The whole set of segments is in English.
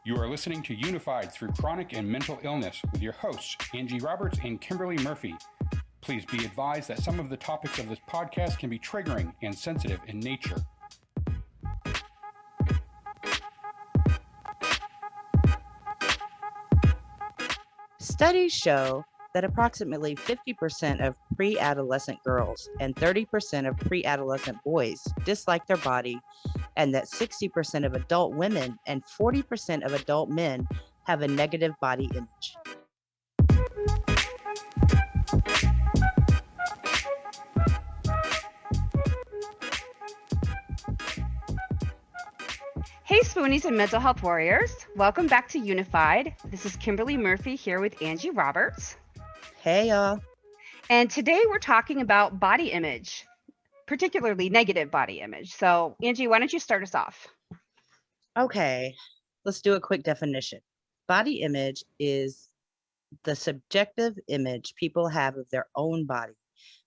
You are listening to Unified Through Chronic and Mental Illness with your hosts, Angie Roberts and Kimberly Murphy. Please be advised that some of the topics of this podcast can be triggering and sensitive in nature. Studies show that approximately 50% of pre-adolescent girls and 30% of pre-adolescent boys dislike their body, and that 60% of adult women and 40% of adult men have a negative body image. Hey, Spoonies and mental health warriors. Welcome back to Unified. This is Kimberly Murphy here with Angie Roberts. Hey, y'all. And today we're talking about body image, particularly negative body image. So, Angie, why don't you start us off? Okay, let's do a quick definition. Body image is the subjective image people have of their own body,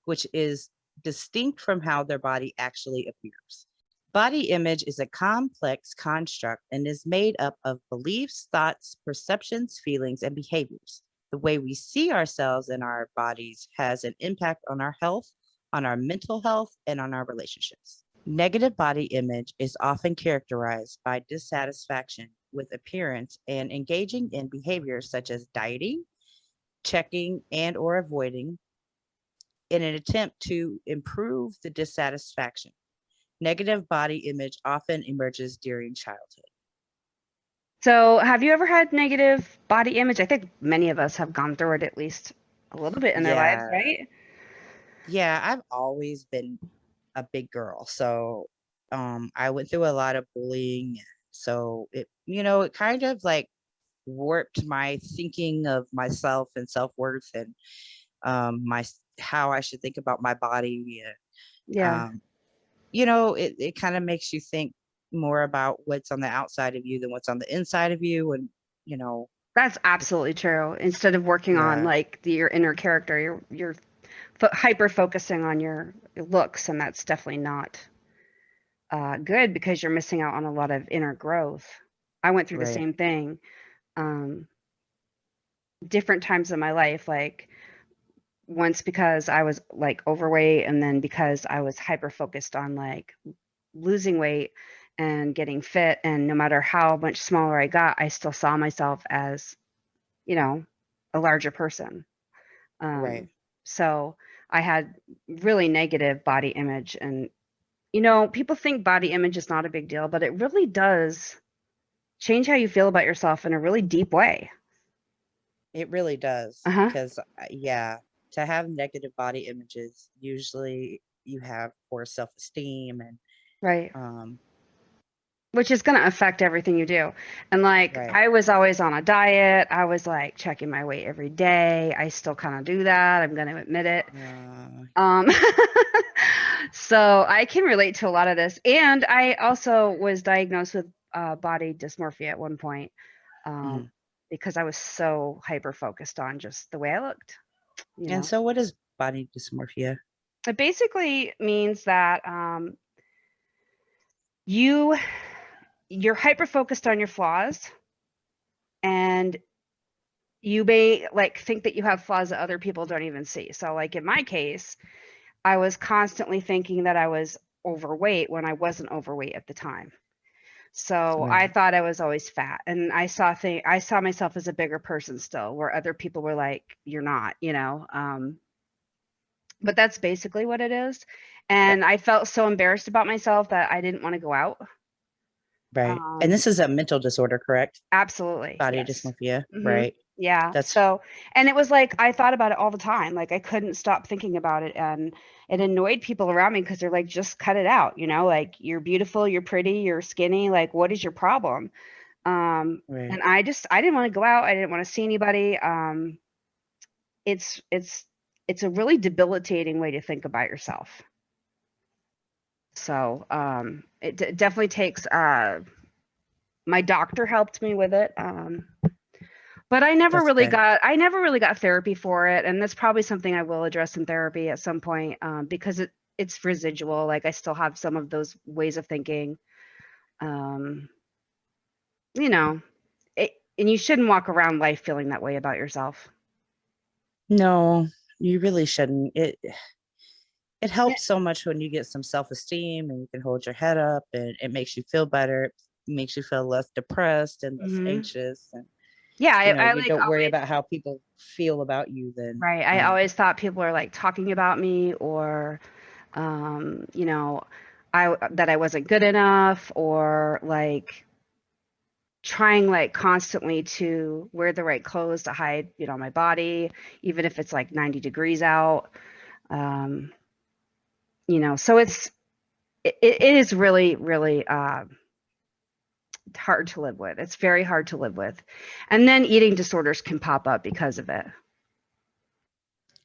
which is distinct from how their body actually appears. Body image is a complex construct and is made up of beliefs, thoughts, perceptions, feelings, and behaviors. The way we see ourselves and our bodies has an impact on our health, on our mental health, and on our relationships. Negative body image is often characterized by dissatisfaction with appearance and engaging in behaviors such as dieting, checking, and or avoiding in an attempt to improve the dissatisfaction. Negative body image often emerges during childhood. So, have you ever had negative body image? I think many of us have gone through it at least a little bit in their lives, right? Yeah, I've always been a big girl. So I went through a lot of bullying. So it kind of like warped my thinking of myself and self-worth and how I should think about my body. Yeah. It kind of makes you think more about what's on the outside of you than what's on the inside of you. And, That's absolutely true. Instead of working on yeah, like your inner character, you're hyper focusing on your looks, and that's definitely not good because you're missing out on a lot of inner growth. I went through the right. same thing, um, different times in my life, like once because I was like overweight, and then because I was hyper focused on like losing weight and getting fit. And no matter how much smaller I got, I still saw myself as, you know, a larger person. Right. So I had really negative body image. And, people think body image is not a big deal, but it really does change how you feel about yourself in a really deep way. It really does. Uh-huh. Because, yeah, to have negative body images, usually you have poor self-esteem and, Right. um, Which is going to affect everything you do. And like, right. I was always on a diet. I was like checking my weight every day. I still kind of do that. I'm going to admit it. Uh, Um, so I can relate to a lot of this. And I also was diagnosed with body dysmorphia at one point, mhm. because I was so hyper focused on just the way I looked, you And know. so what is body dysmorphia? It basically means that you you're hyper focused on your flaws, and you may like think that you have flaws that other people don't even see. So like in my case, I was constantly thinking that I was overweight when I wasn't overweight at the time. So I Right. thought I was always fat, and I saw myself as a bigger person still, where other people were like, "You're not," you know. But that's basically what it is. Uh, And I felt so embarrassed about myself that I didn't want to go out. Right. And Um, this is a mental disorder, correct? Absolutely, Body yes. dysmorphia, Mhm. right? Yeah, That's so and it was like I thought about it all the time, like, I couldn't stop thinking about it, and it annoyed people around me because 'cause they're like, "Just cut it out," like, "You're beautiful, you're pretty, you're skinny, like, what is your problem?" right. And I didn't wanna go out, I didn't wanna see anybody. It's it's it's a really debilitating way to think about yourself. So, it definitely takes, my doctor helped me with it. But That's good. I never really got therapy for it, and that's probably something I will address in therapy at some point, because it's residual. Like I still have some of those ways of thinking. Um, you know, and you shouldn't walk around life feeling that way about yourself. No, you really shouldn't. It Yeah. helps so much when you get some self-esteem and you can hold your head up and it makes you feel better. It makes you feel less depressed and less Hmm. anxious. And, Yeah, I you like don't worry always, about how people feel about you then. right. I always thought people are like talking about me, or you know, that I wasn't good enough, or like trying like constantly to wear the right clothes to hide, my body, even if it's like 90 degrees out. Um, so it is really, really hard to live with. It's very hard to live with. And then eating disorders can pop up because of it.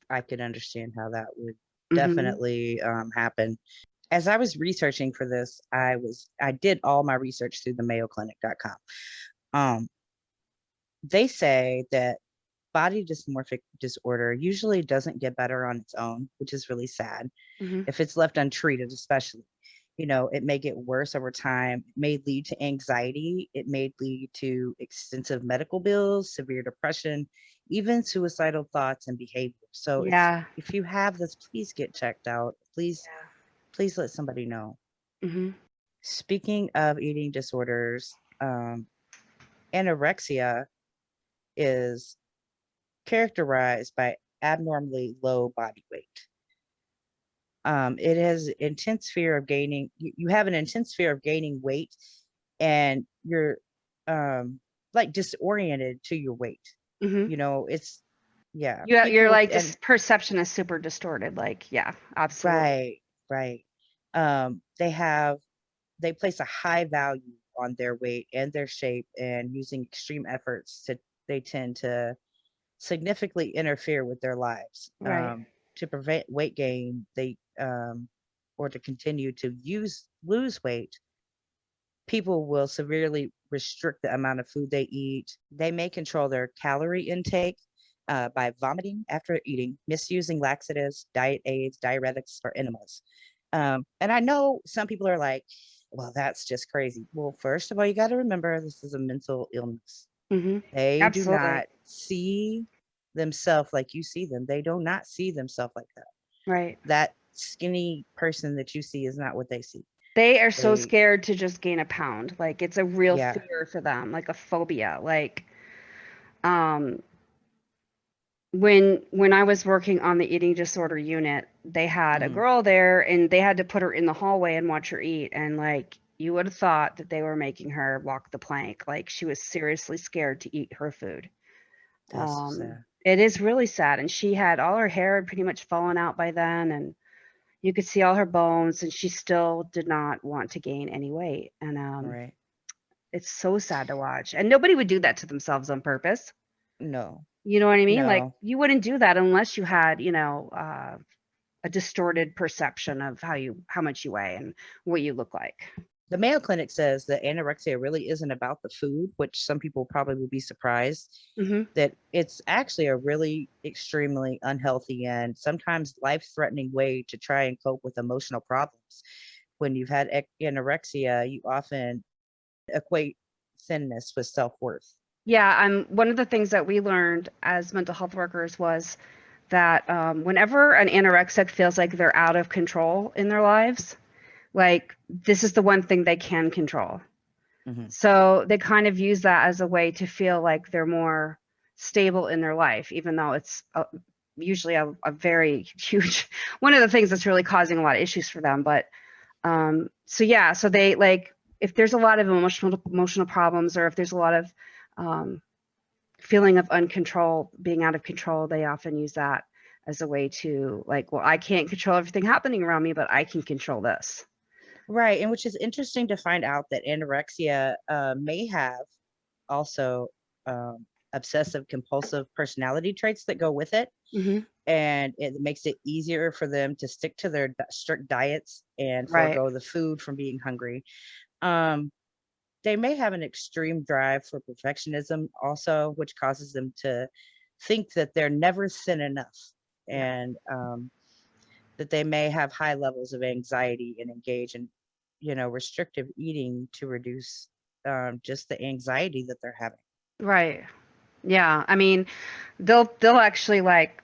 I can understand how that would Hmm. definitely happen. As I was researching for this, I did all my research through the mayoclinic.com. Um, they say that body dysmorphic disorder usually doesn't get better on its own, which is really sad. Hmm. If it's left untreated, especially, it may get worse over time. It may lead to anxiety. It may lead to extensive medical bills, severe depression, even suicidal thoughts and behavior. So Yeah. if you have this, please get checked out. Please let somebody know. Hmm. Speaking of eating disorders, anorexia is characterized by abnormally low body weight. It has intense fear of gaining. You have an intense fear of gaining weight, and you're like disoriented to your weight. Hmm. It's yeah. You're People with like, this and perception is super distorted. Like, yeah, absolutely. right, right. They place a high value on their weight and their shape, and using extreme efforts they tend to significantly interfere with their lives. Right. To prevent weight gain, or to continue to lose weight, people will severely restrict the amount of food they eat. They may control their calorie intake by vomiting after eating, misusing laxatives, diet aids, diuretics, or enemas. And I know some people are like, well, that's just crazy. Well, first of all, you got to remember this is a mental illness. Hmm. They do Absolutely. not see themselves like you see them. They do not see themselves like that. Right. That skinny person that you see is not what they see. They are so They, scared to just gain a pound. Like, it's a real yeah. fear for them, like a phobia. Like, um, when I was working on the eating disorder unit, they had a Mhm. girl there and they had to put her in the hallway and watch her eat. And like, you would have thought that they were making her walk the plank. Like, she was seriously scared to eat her food. That's so sad. It is really sad. And she had all her hair had pretty much fallen out by then, and you could see all her bones, and she still did not want to gain any weight. And All right. it's so sad to watch. And nobody would do that to themselves on purpose. No, You know what I mean? Like, no. you wouldn't do that unless you had, a distorted perception of how much you weigh and what you look like. The Mayo Clinic says that anorexia really isn't about the food, which some people probably would be surprised Hmm. that it's actually a really extremely unhealthy and sometimes life-threatening way to try and cope with emotional problems. When you've had anorexia, you often equate thinness with self-worth. Yeah, one of the things that we learned as mental health workers was that whenever an anorexic feels like they're out of control in their lives, like, this is the one thing they can control. Mhm. So they kind of use that as a way to feel like they're more stable in their life, even though it's usually a very huge one of the things that's really causing a lot of issues for them. But so yeah, so they like, if there's a lot of emotional problems, or if there's a lot of um, feeling of uncontrol, being out of control, they often use that as a way to like, well, I can't control everything happening around me, but I can control this. Right, and which is interesting to find out that anorexia may have also obsessive compulsive personality traits that go with it, Hmm. and it makes it easier for them to stick to their strict diets and Right. forego the food from being hungry. Um, they may have an extreme drive for perfectionism also, which causes them to think that they're never thin enough, Yeah. and that they may have high levels of anxiety and engage in, restrictive eating to reduce just the anxiety that they're having. Right. Yeah. I mean, they'll actually like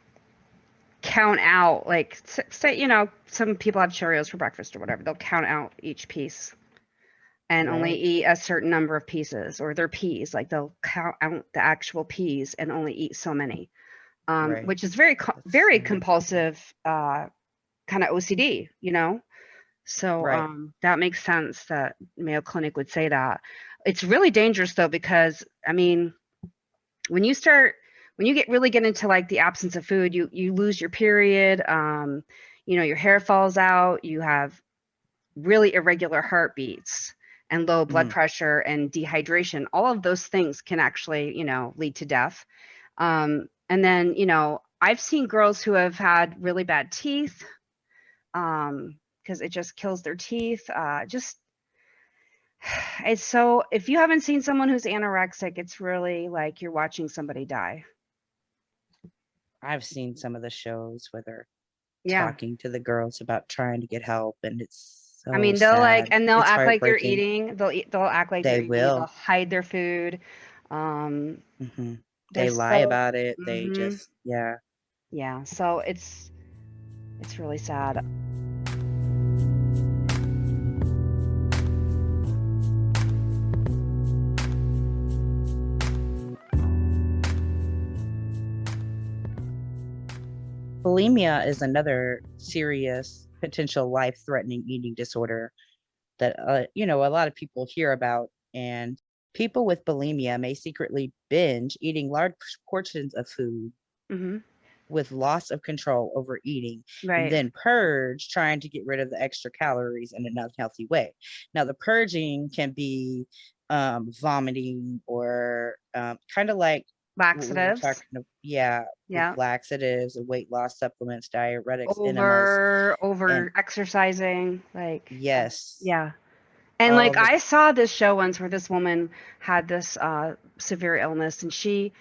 count out like say some people have Cheerios for breakfast or whatever. They'll count out each piece and only Right. eat a certain number of pieces, or their peas, like they'll count out the actual peas and only eat so many. Right. Which is very That's very sad. compulsive kind of OCD, So Right. that makes sense that Mayo Clinic would say that. It's really dangerous though, because I mean, when you start when you get into like the absence of food, you lose your period, your hair falls out, you have really irregular heartbeats and low blood Mm. pressure and dehydration. All of those things can actually, lead to death. And then, I've seen girls who have had really bad teeth, because it just kills their teeth. Just it's so if you haven't seen someone who's anorexic, it's really like you're watching somebody die. I've seen some of the shows where they're Yeah. talking to the girls about trying to get help, and it's I so mean, they'll like, sad. and they'll It's act like they're heartbreaking. eating. They'll act like they're They eating. They'll will. hide their food. Um, Hmm. they're They lie so, about it. They hmm just, yeah. yeah. So it's really sad. Bulimia is another serious, potential life-threatening eating disorder that, a lot of people hear about. And people with bulimia may secretly binge eating large portions of food Hmm. with loss of control over eating, and Right. then purge, trying to get rid of the extra calories in an unhealthy way. Now, the purging can be vomiting, or kind of like what we were Laxatives. talking about. Yeah, with Yeah. laxatives, weight loss supplements, diuretics, enemas, and Over exercising. Like, yes, yeah. And all like the I saw this show once where this woman had this severe illness, and she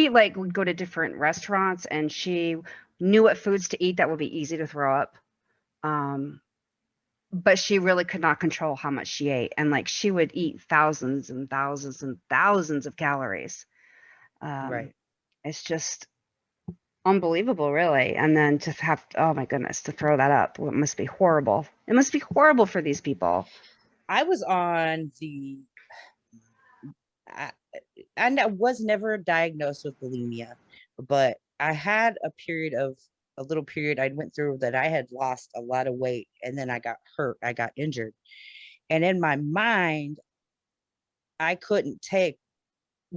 like would go to different restaurants, and she knew what foods to eat that would be easy to throw up. Um, but she really could not control how much she ate, and like she would eat thousands and thousands and thousands of calories. Um, right. it's just unbelievable, really. And then to have, oh my goodness, to throw that up, it must be horrible. It must be horrible for these people. I was on the I, I was never diagnosed with bulimia, but I had a little period I went through that I had lost a lot of weight, and then I got hurt. I got injured. And in my mind, I couldn't take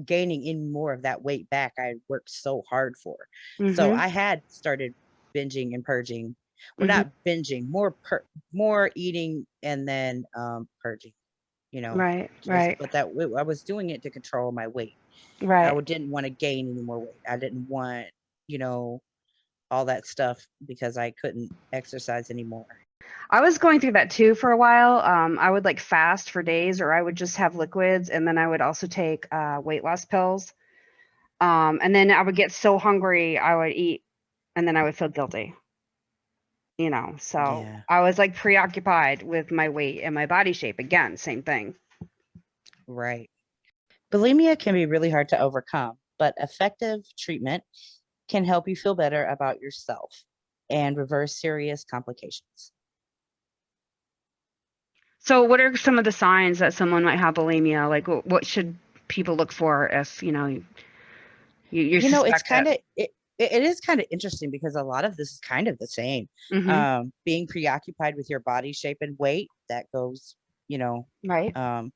gaining any more of that weight back I had worked so hard for. So Mm-hmm. I had started binging and purging. Well, Mm-hmm. not binging, more eating, and then purging, Right, just right, but I was doing it to control my weight. right. Didn't want to gain any more weight. I didn't want, you know, all that stuff because I couldn't exercise anymore. I was going through that too for a while. I would like fast for days, or I would just have liquids, and then I would also take weight loss pills. And then I would get so hungry, I would eat, and then I would feel guilty. So Yeah, I was like preoccupied with my weight and my body shape. Again, same thing. right. Bulimia can be really hard to overcome, but effective treatment can help you feel better about yourself and reverse serious complications. So, what are some of the signs that someone might have bulimia? Like, what should people look for if you It's suspect it? kind of it is kind of interesting because a lot of this is kind of the same. Mm-hmm. Being preoccupied with your body shape and weight, that goes, you know, Right. um,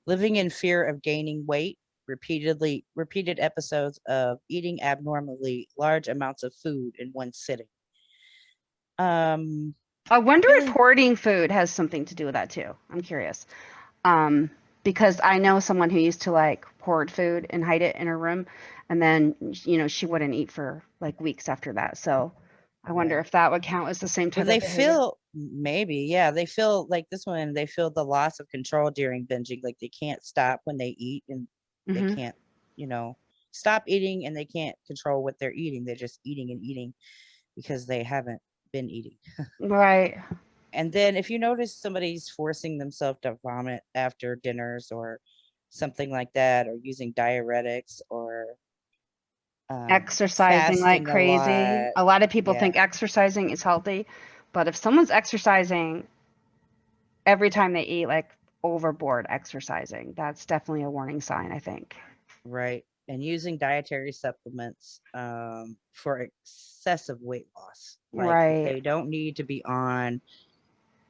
living in fear of gaining weight, repeated episodes of eating abnormally large amounts of food in one sitting. Um, I wonder if Feeling hoarding food has something to do with that too. I'm curious. Um, because I know someone who used to like hoard food and hide it in her room, and then she wouldn't eat for like weeks after that. So I wonder right. if that would count as the same Well, type of they behavior. feel maybe, yeah, they feel like this one, they feel the loss of control during binging. Like they can't stop when they eat, and they Hmm. can't, you know, stop eating, and they can't control what they're eating. They're just eating and eating because they haven't been eating. Right. And then if you notice somebody's forcing themselves to vomit after dinners, or something like that, or using diuretics, or Exercising like fasting a crazy. lot. A lot of people Yeah, think exercising is healthy, but if someone's exercising every time they eat, like overboard exercising, that's definitely a warning sign, I think. right. And using dietary supplements for excessive weight loss. Like if Right. they don't need to be on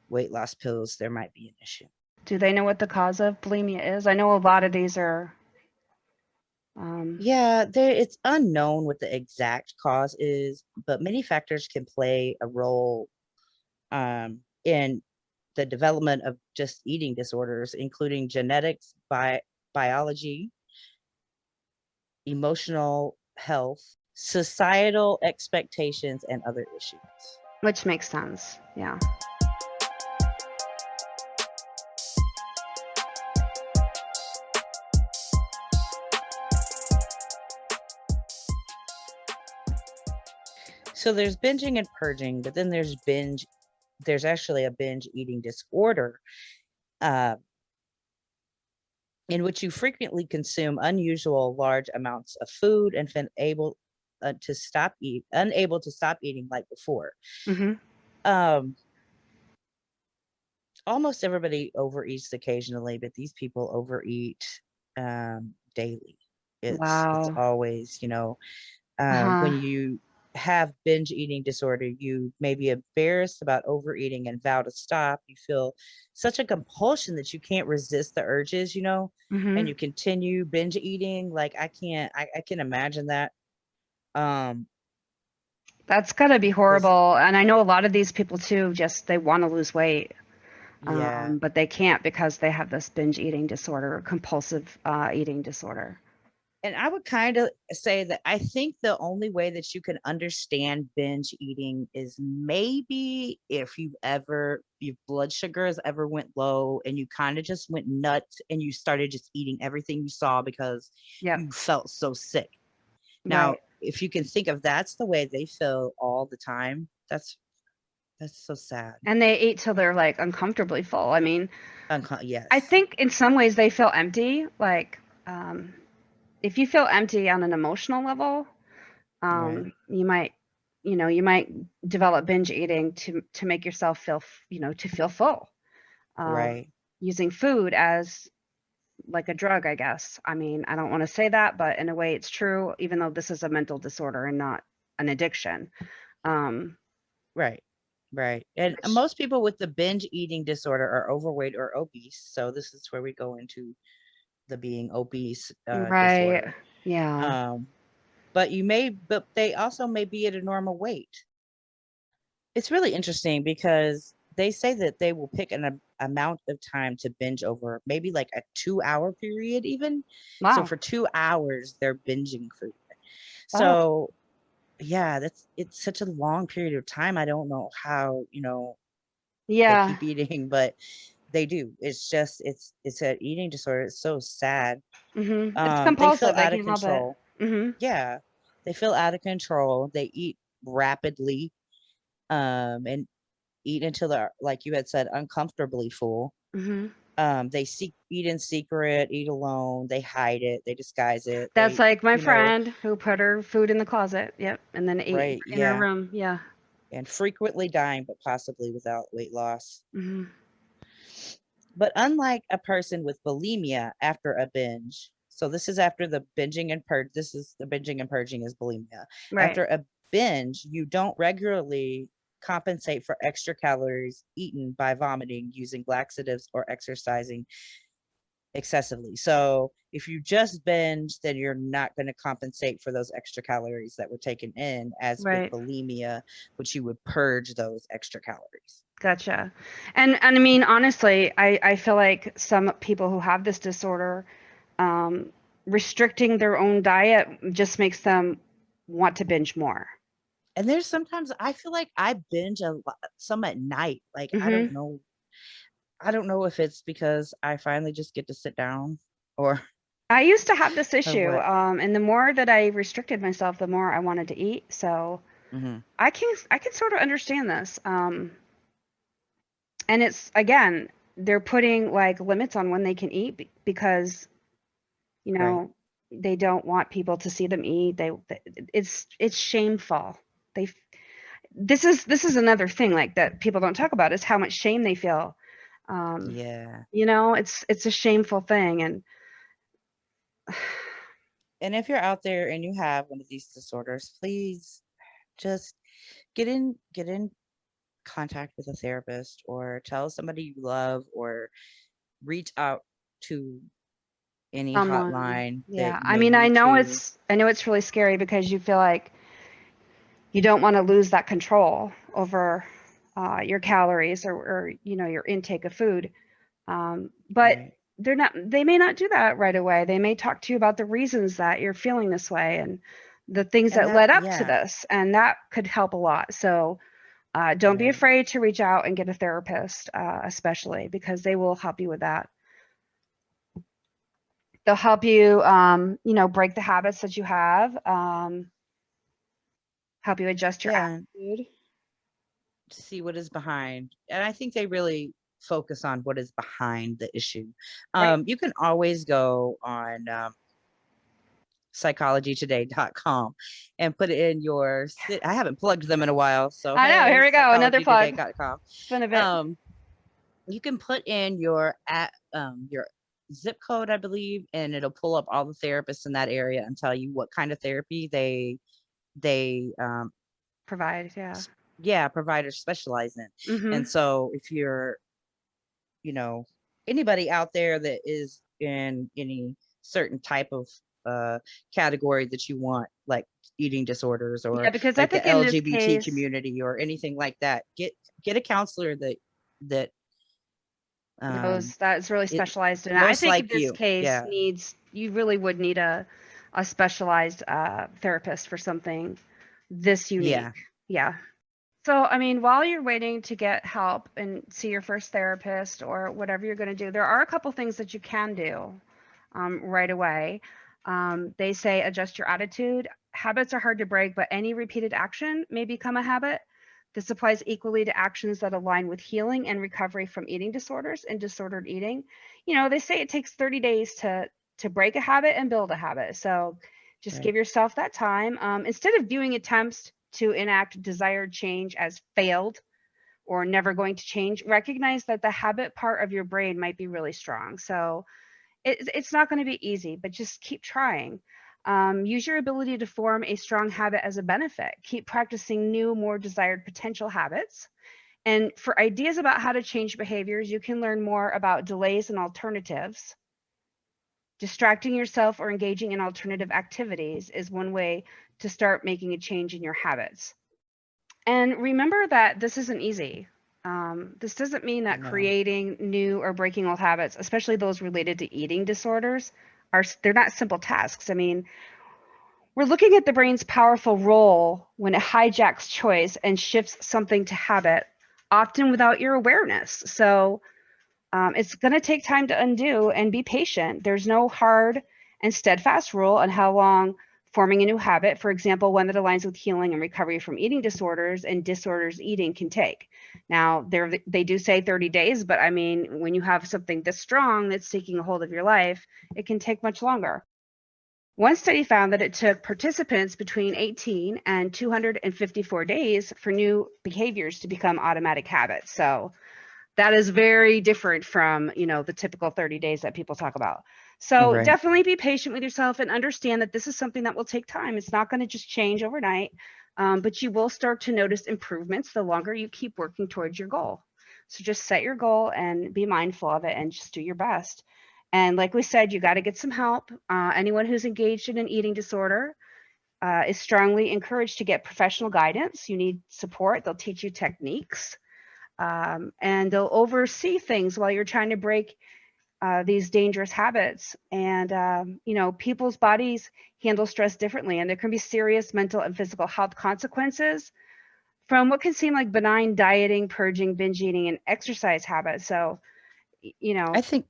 weight loss pills, there might be an issue. Do they know what the cause of bulimia is? I know a lot of these are Yeah, it's unknown what the exact cause is, but many factors can play a role in the development of just eating disorders, including genetics, biology, emotional health, societal expectations, and other issues. which makes sense. Yeah. So there's binging and purging, but then there's binge. There's actually a binge eating disorder, uh, in which you frequently consume unusual large amounts of food and been unable to stop eating like before. Mhm. Um, Almost everybody overeats occasionally, but these people overeat daily. It's Wow. always, when Uh-huh. you have binge eating disorder, you may be embarrassed about overeating and vow to stop. You feel such a compulsion that you can't resist the urges, and Mhm. you continue binge eating. Like I can imagine that. Um, That's gotta be this, horrible. And I know a lot of these people too, just they want to lose weight, yeah. but they can't because they have this binge eating disorder or compulsive eating disorder. And I would kind of say that I think the only way that you can understand binge eating is maybe if your blood sugars ever went low and you kind of just went nuts and you started just eating everything you saw because Yep. you felt so sick. Now, Right. if you can think of that's the way they feel all the time, that's so sad. And they eat till they're like uncomfortably full. I mean, I Yes. think in some ways they feel empty. Like, um, if you feel empty on an emotional level, Right. you might, you might develop binge eating to make yourself feel, to feel full. Um, Right. Using food as like a drug, I guess. I mean, I don't want to say that, but in a way it's true, even though this is a mental disorder and not an addiction. Um, Right. Right. And which, most people with the binge eating disorder are overweight or obese. So this is where we go into the being obese right. disorder. Yeah. Um, but they also may be at a normal weight. It's really interesting because they say that they will pick an amount of time to binge over maybe like a 2 hour period, even. So Wow. for 2 hours, they're binging food. Oh, So yeah, it's such a long period of time. I don't know how, they yeah. keep eating, but they do. It's just it's an eating disorder. It's so sad. It's They feel compulsive. They out of can't help it. control. Hmm. Yeah, they feel out of control. They eat rapidly, and eat until they're, like you had said, uncomfortably full. Hmm. They eat in secret, eat alone. They hide it. They disguise it. That's like my You know, friend who put her food in the closet. Yep. And then ate right? in her Yeah, room. Yeah. and frequently dying, but possibly without weight loss. Hmm. But unlike a person with bulimia after a binge, so this is after the binging and purge, this is the binging and purging is bulimia. Right. After a binge, you don't regularly compensate for extra calories eaten by vomiting, using laxatives, or exercising excessively. So if you just binge, then you're not going to compensate for those extra calories that were taken in, as with Right. bulimia, which you would purge those extra calories. Gotcha. And I mean, honestly, I feel like some people who have this disorder, um, restricting their own diet just makes them want to binge more. And there's sometimes I feel like I binge some at night. Like I Hmm. don't know. I don't know if it's because I finally just get to sit down or I used to have this or issue, what. and the more that I restricted myself, the more I wanted to eat. So Hmm. I can sort of understand this. And it's again, they're putting like limits on when they can eat because You Right. know, they don't want people to see them eat. It's shameful. They this is another thing like that people don't talk about is how much shame they feel. Um, Yeah. it's a shameful thing, and And if you're out there and you have one of these disorders, please just get in contact with a therapist, or tell somebody you love, or reach out to any someone, hotline that yeah. you I may mean, need to. I know it's really scary because you feel like you don't want to lose that control over your calories or your intake of food. But Right. they may not do that right away. They may talk to you about the reasons that you're feeling this way and the things And that that, led up to yeah, this, and that could help a lot. So don't be right. afraid to reach out and get a therapist, especially because they will help you with that. They'll help you, break the habits that you have, help you adjust your Yeah, attitude. see what is behind. And I think they really focus on what is behind the issue. Right. You can always go on psychologytoday.com and put in I haven't plugged them in a while, so I know. hey, Here we go. Another plug. psychologytoday.com. It's been a bit. Um, you can put in your zip code, I believe, and it'll pull up all the therapists in that area and tell you what kind of therapy they Provide. Yeah. yeah, providers specialize in. Mm-hmm. And so if you're, you know, anybody out there that is in any certain type of uh category that you want, like eating disorders, Yeah, or because I like the think in this LGBT case, community, or anything like that, get a counselor that um that's really it specialized in it. I most think in like this you. case Yeah. you really would need a specialized therapist for something this unique. Yeah. Yeah. So, I mean, while you're waiting to get help and see your first therapist or whatever you're going to do, there are a couple things that you can do right away. They say adjust your attitude. Habits are hard to break, but any repeated action may become a habit. This applies equally to actions that align with healing and recovery from eating disorders and disordered eating. They say it takes 30 days to break a habit and build a habit. So just Right. give yourself that time. Instead of viewing attempts to enact desired change as failed or never going to change, recognize that the habit part of your brain might be really strong. So it's not going to be easy, but just keep trying. Use your ability to form a strong habit as a benefit. Keep practicing new, more desired potential habits. And for ideas about how to change behaviors, you can learn more about delays and alternatives. Distracting yourself or engaging in alternative activities is one way to start making a change in your habits. And remember that this isn't easy. This doesn't mean that No. creating new or breaking old habits, especially those related to eating disorders, they're not simple tasks. I mean, we're looking at the brain's powerful role when it hijacks choice and shifts something to habit, often without your awareness. So it's going to take time to undo, and be patient. There's no hard and steadfast rule on how long forming a new habit, for example, one that aligns with healing and recovery from eating disorders and disorders eating, can take. Now, they do say 30 days, but I mean, when you have something this strong that's taking a hold of your life, it can take much longer. One study found that it took participants between 18 and 254 days for new behaviors to become automatic habits. So that is very different from the typical 30 days that people talk about. So Right. definitely be patient with yourself and understand that this is something that will take time. It's not going to just change overnight, but you will start to notice improvements the longer you keep working towards your goal. So just set your goal and be mindful of it and just do your best. And like we said, you got to get some help. Anyone who's engaged in an eating disorder is strongly encouraged to get professional guidance. You need support. They'll teach you techniques, and they'll oversee things while you're trying to break these dangerous habits. And people's bodies handle stress differently, and there can be serious mental and physical health consequences from what can seem like benign dieting, purging, binge eating, and exercise habits. So you know I think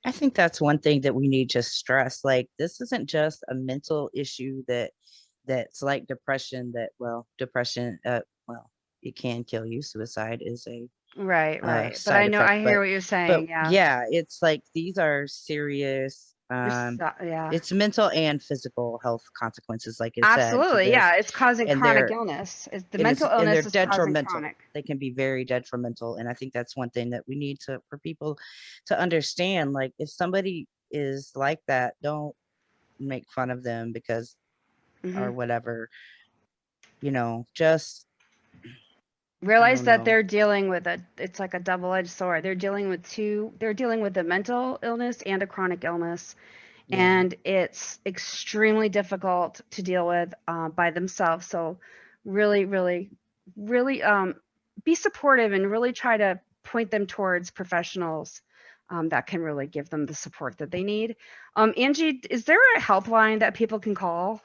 I think that's one thing that we need to stress. Like, this isn't just a mental issue that's like depression. Depression, well, it can kill you. Suicide is a right, right, but side I effect, hear what you're but saying. Yeah. yeah, it's like these are serious Yeah, It's mental and physical health consequences, like it said, to absolutely. this. Yeah, it's causing And chronic illness. The mental they're illness is causing detrimental. chronic. They can be very detrimental. And I think that's one thing that we need for people to understand. Like, if somebody is like that, don't make fun of them because, or whatever, just, I Realize don't that know. they're dealing with it's like a double-edged sword. They're dealing with a mental illness and a chronic illness. Yeah. And it's extremely difficult to deal with by themselves. So really, really, really be supportive and really try to point them towards professionals that can really give them the support that they need. Angie, is there a helpline that people can call?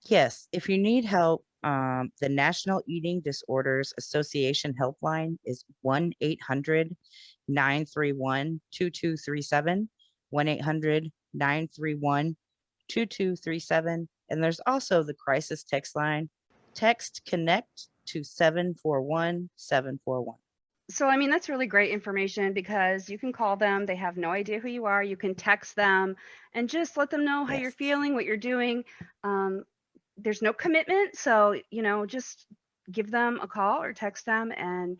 Yes, if you need help, the National Eating Disorders Association helpline is 1-800-931-2237, 1-800-931-2237. And there's also the crisis text line. Text connect to 741-741. So, I mean, that's really great information because you can call them. They have no idea who you are. You can text them and just let them know how you're Yes. feeling, what you're doing. There's no commitment. So, just give them a call or text them and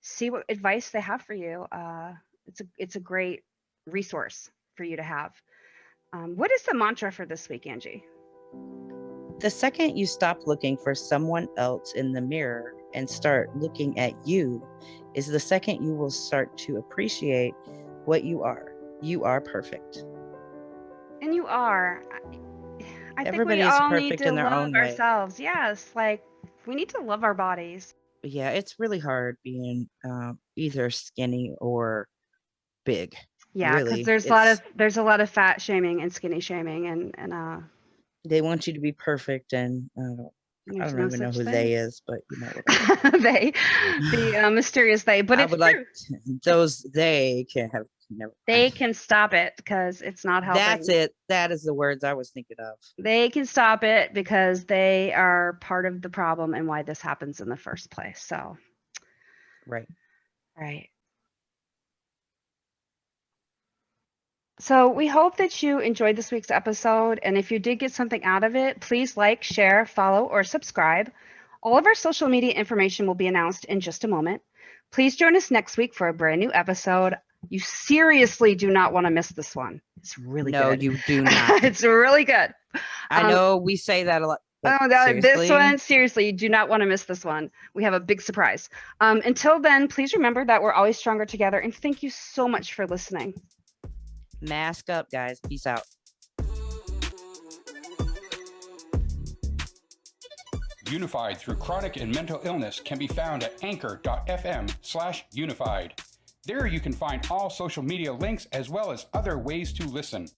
see what advice they have for you. It's a great resource for you to have. What is the mantra for this week, Angie? The second you stop looking for someone else in the mirror and start looking at you is the second you will start to appreciate what you are. You are perfect. And you are. I think we Everybody is all need perfect to in their love own way. ourselves. Yes, like we need to love our bodies. Yeah, it's really hard being either skinny or big. Yeah, because Really, there's a lot of fat shaming and skinny shaming and they want you to be perfect, and I there's don't no even know such who thing. they is, but whatever. the mysterious they. But I it's would true. those they can have never. They can stop it because it's not helping. That's it. That is the words I was thinking of. They can stop it because they are part of the problem and why this happens in the first place. So, Right. So we hope that you enjoyed this week's episode. And if you did get something out of it, please like, share, follow, or subscribe. All of our social media information will be announced in just a moment. Please join us next week for a brand new episode. You seriously do not want to miss this one. It's really good. No, you do not. It's really good. I know we say that a lot. This one, seriously, you do not want to miss this one. We have a big surprise. Until then, please remember that we're always stronger together. And thank you so much for listening. Mask up, guys. Peace out. Unified through chronic and mental illness can be found at anchor.fm/unified. There you can find all social media links as well as other ways to listen.